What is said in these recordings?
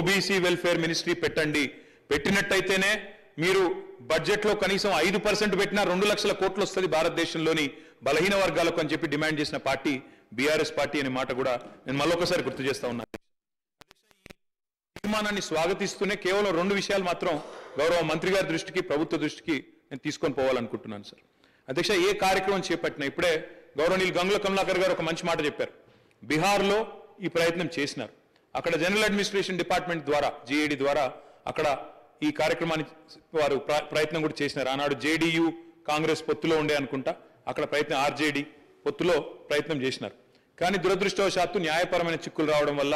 OBC welfare ministry పెట్టండి. పెట్టినట్టయితేనే మీరు బడ్జెట్లో కనీసం 5% పెట్టినా 2 లక్షల కోట్లు వస్తుంది భారతదేశంలోని బలహీన వర్గాలకు అని చెప్పి డిమాండ్ చేసిన పార్టీ బీఆర్ఎస్ పార్టీ అనే మాట కూడా నేను మళ్ళొకసారి గుర్తు చేస్తా ఉన్నాను. తీర్మానాన్ని స్వాగతిస్తూనే కేవలం 2 విషయాలు మాత్రం గౌరవ మంత్రి గారి దృష్టికి, ప్రభుత్వ దృష్టికి నేను తీసుకొని పోవాలనుకుంటున్నాను సార్. అధ్యక్ష, ఏ కార్యక్రమం చేపట్టినా ఇప్పుడే గౌరవనీయులు గంగుల కమలాకర్ గారు ఒక మంచి మాట చెప్పారు. బీహార్లో ఈ ప్రయత్నం చేసినారు. అక్కడ జనరల్ అడ్మినిస్ట్రేషన్ డిపార్ట్మెంట్ ద్వారా, జీఏడీ ద్వారా అక్కడ ఈ కార్యక్రమాన్ని వారు ప్రయత్నం కూడా చేసినారు. ఆనాడు జేడీయూ కాంగ్రెస్ పొత్తులో ఉండే అనుకుంటా, అక్కడ ప్రయత్నం ఆర్జేడీ పొత్తులో ప్రయత్నం చేసినారు. కానీ దురదృష్టవశాత్తు న్యాయపరమైన చిక్కులు రావడం వల్ల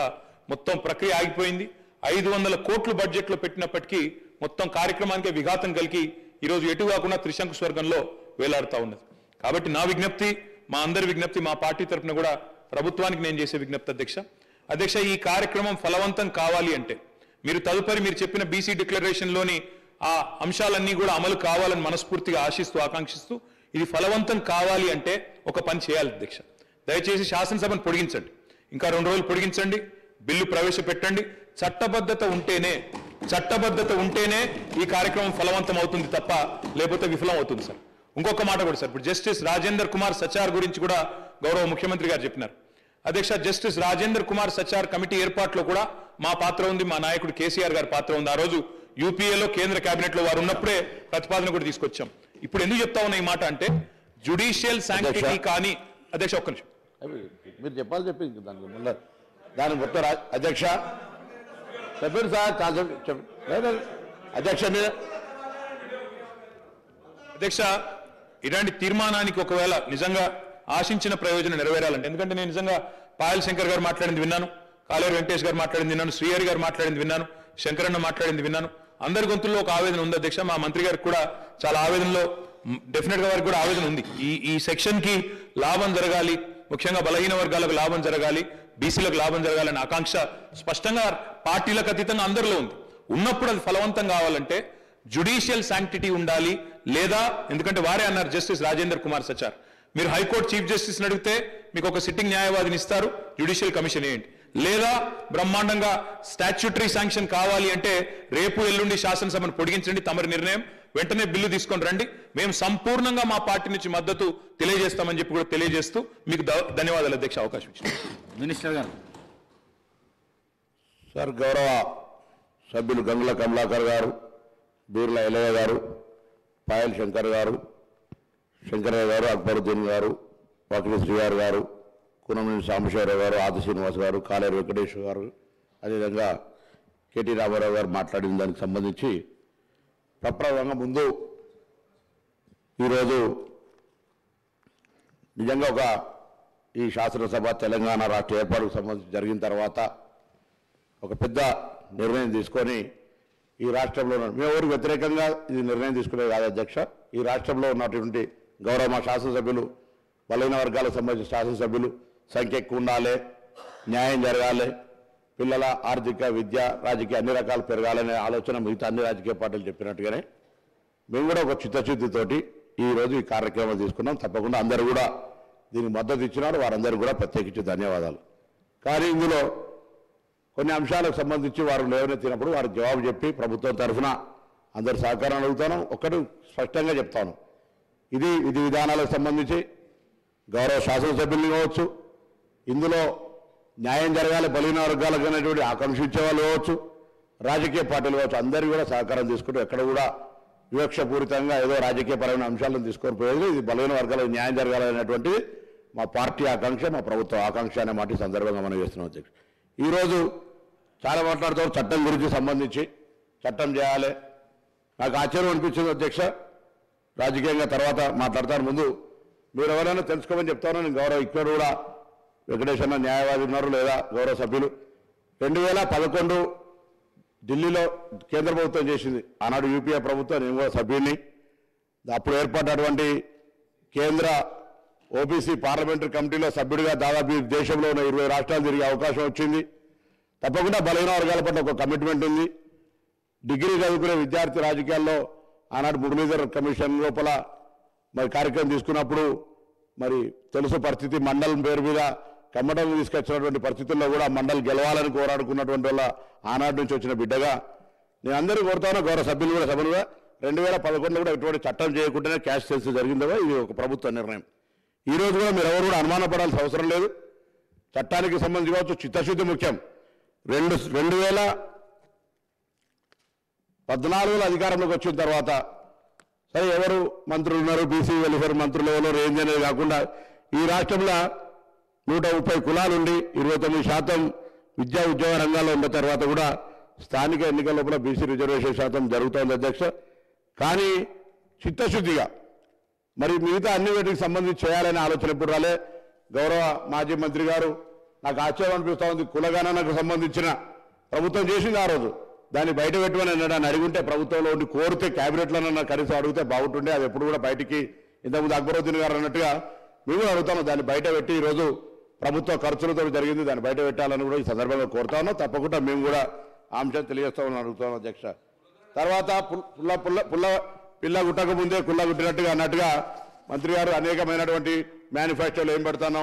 మొత్తం ప్రక్రియ ఆగిపోయింది. 500 కోట్లు బడ్జెట్లో పెట్టినప్పటికీ మొత్తం కార్యక్రమానికి విఘాతం కలిగి ఈరోజు ఎటు కాకుండా త్రిశంకు స్వర్గంలో వేలాడుతూ ఉన్నది. కాబట్టి నా విజ్ఞప్తి, మా అందరి విజ్ఞప్తి, మా పార్టీ తరఫున కూడా ప్రభుత్వానికి నేను చేసే విజ్ఞప్తి అధ్యక్ష, ఈ కార్యక్రమం ఫలవంతం కావాలి అంటే మీరు తదుపరి మీరు చెప్పిన బీసీ డిక్లరేషన్లోని ఆ అంశాలన్నీ కూడా అమలు కావాలని మనస్ఫూర్తిగా ఆశిస్తూ ఆకాంక్షిస్తూ ఇది ఫలవంతం కావాలి అంటే ఒక పని చేయాలి అధ్యక్ష. దయచేసి శాసనసభను పొడిగించండి, ఇంకా 2 రోజులు పొడిగించండి, బిల్లు ప్రవేశపెట్టండి. చట్టబద్ధత ఉంటేనే ఈ కార్యక్రమం ఫలవంతం అవుతుంది తప్ప లేకపోతే విఫలం అవుతుంది సార్. ఇంకొక మాట కూడా సార్, ఇప్పుడు జస్టిస్ రాజేందర్ కుమార్ సచార్ గురించి కూడా గౌరవ ముఖ్యమంత్రి గారు చెప్పినారు. అధ్యక్ష, జస్టిస్ రాజేందర్ కుమార్ సచార్ కమిటీ ఏర్పాటులో కూడా మా పాత్ర ఉంది, మా నాయకుడు కేసీఆర్ గారి పాత్ర ఉంది. ఆ రోజు యూపీఏలో కేంద్ర కేబినెట్లో వారు ఉన్నప్పుడే ప్రతిపాదన కూడా తీసుకొచ్చాం. ఇప్పుడు ఎందుకు చెప్తా ఉన్నా ఈ మాట అంటే జ్యుడిషియల్ శాంక్టిటీ కానీ అధ్యక్ష ఒక్క నిమిషం మీరు చెప్పాలి చెప్పింది దాని మొత్తం అధ్యక్ష చెప్పండి సార్ అధ్యక్ష అధ్యక్ష, ఇలాంటి తీర్మానానికి ఒకవేళ నిజంగా ఆశించిన ప్రయోజనం నెరవేరాలంటే, ఎందుకంటే నేను నిజంగా పాయల్ శంకర్ గారు మాట్లాడింది విన్నాను, కాలేరు వెంకటేష్ గారు మాట్లాడింది విన్నాను, శ్రీహరి గారు మాట్లాడింది విన్నాను, శంకరన్న మాట్లాడింది విన్నాను. అందరి గొంతుల్లో ఒక ఆవేదన ఉంది అధ్యక్ష. మా మంత్రి గారికి కూడా చాలా ఆవేదనలో డెఫినెట్ గా వారికి కూడా ఆవేదన ఉంది. ఈ సెక్షన్ కి లాభం జరగాలి, ముఖ్యంగా బలహీన వర్గాలకు లాభం జరగాలి, బీసీలకు లాభం జరగాలనే ఆకాంక్ష స్పష్టంగా పార్టీలకు అతీతంగా అందరిలో ఉంది. ఉన్నప్పుడు అది ఫలవంతం కావాలంటే జ్యుడిషియల్ శాంక్టిటీ ఉండాలి. లేదా ఎందుకంటే వారే అన్నారు జస్టిస్ రాజేందర్ కుమార్ సచార్, మీరు హైకోర్టు చీఫ్ జస్టిస్ అడిగితే మీకు ఒక సిట్టింగ్ న్యాయవాదిని ఇస్తారు, జ్యుడిషియల్ కమిషన్ వేయండి. లేదా బ్రహ్మాండంగా స్టాచ్యూటరీ శాంక్షన్ కావాలి అంటే రేపు ఎల్లుండి శాసనసభను పొడిగించండి, తమరి నిర్ణయం, వెంటనే బిల్లు తీసుకొని రండి. మేము సంపూర్ణంగా మా పార్టీ నుంచి మద్దతు తెలియజేస్తామని చెప్పి కూడా తెలియజేస్తూ మీకు ధన్యవాదాలు అధ్యక్ష, అవకాశం ఇచ్చింది. మినిస్టర్ గారు. సార్, గౌరవ సభ్యులు గంగుల కమలాకర్ గారు, బీర్ల ఎల్లయ్య గారు, పాయల్ శంకర్ గారు, శంకరయ్య గారు, అక్బరుద్దీన్ గారు, వకీల్ శ్రీగారు గారు, కునమనేని సాంబశివరావు గారు, ఆది శ్రీనివాస్ గారు, కాలేరు వెంకటేశ్వర గారు, అదేవిధంగా కేటీ రామారావు గారు మాట్లాడిన దానికి సంబంధించి ప్రప్రదంగా ముందు ఈరోజు నిజంగా ఈ శాసనసభ తెలంగాణ రాష్ట్ర ఏర్పాటుకు సంబంధించి జరిగిన తర్వాత ఒక పెద్ద నిర్ణయం తీసుకొని ఈ రాష్ట్రంలో మేము ఎవరికి వ్యతిరేకంగా ఇది నిర్ణయం తీసుకునేది కాదు అధ్యక్ష. ఈ రాష్ట్రంలో ఉన్నటువంటి గౌరవ మా శాసనసభ్యులు, బలహీన వర్గాలకు సంబంధించిన శాసనసభ్యులు సంఖ్య ఎక్కువ ఉండాలి, న్యాయం జరగాలి, పిల్లల ఆర్థిక, విద్య, రాజకీయ అన్ని రకాలు పెరగాలనే ఆలోచన మిగతా అన్ని రాజకీయ పార్టీలు చెప్పినట్టుగానే మేము కూడా ఒక చిత్తశుద్ధితోటి ఈరోజు ఈ కార్యక్రమం తీసుకున్నాం. తప్పకుండా అందరూ కూడా దీనికి మద్దతు ఇచ్చినారు, వారందరూ కూడా ప్రత్యేకించి ధన్యవాదాలు. కానీ ఇందులో కొన్ని అంశాలకు సంబంధించి వారు లేవనెత్తినప్పుడు వారికి జవాబు చెప్పి ప్రభుత్వం తరఫున అందరు సహకారం అడుగుతాను. ఒక్కటి స్పష్టంగా చెప్తాను, ఇది విధి విధానాలకు సంబంధించి గౌరవ శాసనసభ్యులు కావచ్చు, ఇందులో న్యాయం జరగాలి బలహీన వర్గాలకు అనేటువంటి ఆకాంక్షించే వాళ్ళు కావచ్చు, రాజకీయ పార్టీలు కావచ్చు, అందరూ కూడా సహకారం తీసుకుంటూ ఎక్కడ కూడా వివక్షపూరితంగా ఏదో రాజకీయపరమైన అంశాలను తీసుకొని పోయేది, ఇది బలహీన వర్గాలకు న్యాయం జరగాలనేటువంటిది మా పార్టీ ఆకాంక్ష, మా ప్రభుత్వ ఆకాంక్ష అనే మాట సందర్భంగా మనం చేస్తున్నాం అధ్యక్ష. ఈరోజు చాలా మాట్లాడుతారు చట్టం గురించి సంబంధించి, చట్టం చేయాలి. నాకు ఆశ్చర్యం అనిపించింది అధ్యక్ష, రాజకీయంగా తర్వాత మాట్లాడతాను, ముందు మీరు ఎవరైనా తెలుసుకోమని చెప్తాను. నేను గౌరవ ఇక్కడ కూడా వెంకటేశ్వర న్యాయవాది ఉన్నారు, లేదా గౌరవ సభ్యులు 2011 ఢిల్లీలో కేంద్ర ప్రభుత్వం చేసింది, ఆనాడు యూపీఏ ప్రభుత్వం, నేను కూడా సభ్యుడిని. అప్పుడు ఏర్పడినటువంటి కేంద్ర ఓబీసీ పార్లమెంటరీ కమిటీలో సభ్యుడిగా దాదాపు దేశంలో ఉన్న 20 రాష్ట్రాలు తిరిగే అవకాశం వచ్చింది. తప్పకుండా బలహీన వర్గాల పట్ల ఒక కమిట్మెంట్ ఉంది. డిగ్రీ చదువుకునే విద్యార్థి రాజకీయాల్లో ఆనాడు మురళీధర్ కమిషన్ లోపల మరి కార్యక్రమం తీసుకున్నప్పుడు మరి తెలుసు పరిస్థితి, మండలం పేరు మీద కమ్మటం తీసుకొచ్చినటువంటి పరిస్థితుల్లో కూడా మండలి గెలవాలని కోరాడుకున్నటువంటి వాళ్ళ ఆనాటి నుంచి వచ్చిన బిడ్డగా నేను అందరూ కోరుతాను, గౌరవ సభ్యులు కూడా సభలుగా 2011లో కూడా ఎటువంటి చట్టం చేయకుండానే క్యాష్ సేల్స్ జరిగిందో ఇది ఒక ప్రభుత్వ నిర్ణయం. ఈ రోజు కూడా మీరు ఎవరు కూడా అనుమానపడాల్సిన అవసరం లేదు. చట్టానికి సంబంధించి కావచ్చు, చిత్తశుద్ధి ముఖ్యం. 2014లో అధికారంలోకి వచ్చిన తర్వాత సరే ఎవరు మంత్రులు ఉన్నారు, బీసీ వెల్ఫేర్ మంత్రులు ఎవరు ఏంది అనేది కాకుండా ఈ రాష్ట్రంలో 130 కులాలుండి 29% విద్యా ఉద్యోగ రంగాల్లో ఉన్న తర్వాత కూడా స్థానిక ఎన్నికల లోపల బీసీ రిజర్వేషన్ శాతం జరుగుతోంది అధ్యక్ష. కానీ చిత్తశుద్ధిగా మరి మిగతా అన్ని వీటికి సంబంధించి చేయాలనే ఆలోచన ఎప్పుడు రాలే. గౌరవ మాజీ మంత్రి గారు నాకు ఆశ్చర్యం అనిపిస్తూ ఉంది, కులగణనకు సంబంధించిన ప్రభుత్వం చేసింది ఆ రోజు, దాన్ని బయట పెట్టమని అన్నాడు. అడిగింటే ప్రభుత్వంలో ఉండి కోరితే క్యాబినెట్లోనన్నా కనీసం అడిగితే బాగుంటుండే. అది ఎప్పుడు కూడా బయటికి ఇంతకుముందు అక్బరుద్దీన్ గారు అన్నట్టుగా మేము అడుగుతాము, దాన్ని బయట పెట్టి ఈరోజు ప్రభుత్వ ఖర్చులతో జరిగింది, దాన్ని బయట పెట్టాలని కూడా ఈ సందర్భంగా కోరుతా ఉన్నాం. తప్పకుండా మేము కూడా ఆ అంశం తెలియజేస్తామని అడుగుతాం అధ్యక్ష. తర్వాత పిల్ల గుట్టక ముందే కుల్ల గుట్టినట్టుగా అన్నట్టుగా మంత్రి గారు అనేకమైనటువంటి మేనిఫెస్టోలు ఏం పెడతాం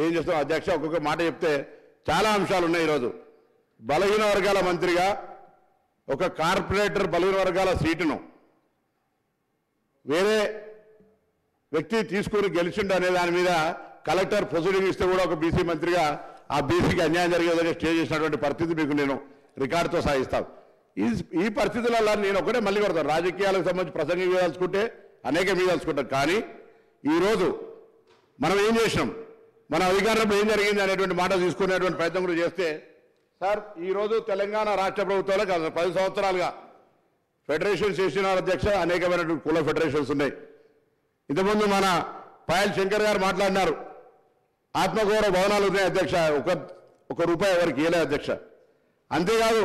ఏం చేస్తాం అధ్యక్ష. ఒక్కొక్క మాట చెప్తే చాలా అంశాలు ఉన్నాయి. ఈరోజు బలహీన వర్గాల మంత్రిగా ఒక కార్పొరేటర్ బలహీన వర్గాల సీటును వేరే వ్యక్తి తీసుకుని గెలిచిండు అనే దాని మీద కలెక్టర్ ప్రొసీడింగ్ ఇస్తే కూడా ఒక బీసీ మంత్రిగా ఆ బీసీకి అన్యాయం జరిగేదని స్టే చేసినటువంటి పరిస్థితి మీకు నేను రికార్డుతో సాగిస్తాను. ఈ పరిస్థితులలో నేను ఒకటే మళ్ళీ కొడతాను, రాజకీయాలకు సంబంధించి ప్రసంగం వేయాల్సుకుంటే అనేక వేయాల్సుకుంటాం. కానీ ఈరోజు మనం ఏం చేసినాం, మన అధికారంలో ఏం జరిగింది అనేటువంటి మాట తీసుకునేటువంటి ప్రయత్నం కూడా చేస్తే సార్ ఈరోజు తెలంగాణ రాష్ట్ర ప్రభుత్వంలో 10 సంవత్సరాలుగా ఫెడరేషన్స్ చేసిన అధ్యక్ష అనేకమైనటువంటి కుల ఫెడరేషన్స్ ఉన్నాయి. ఇంతకుముందు మన పాయల్ శంకర్ గారు మాట్లాడినారు, ఆత్మగౌరవ భవనాలు ఉన్నాయి అధ్యక్ష, ఒక రూపాయి ఎవరికి ఇవ్వలే అధ్యక్ష. అంతేకాదు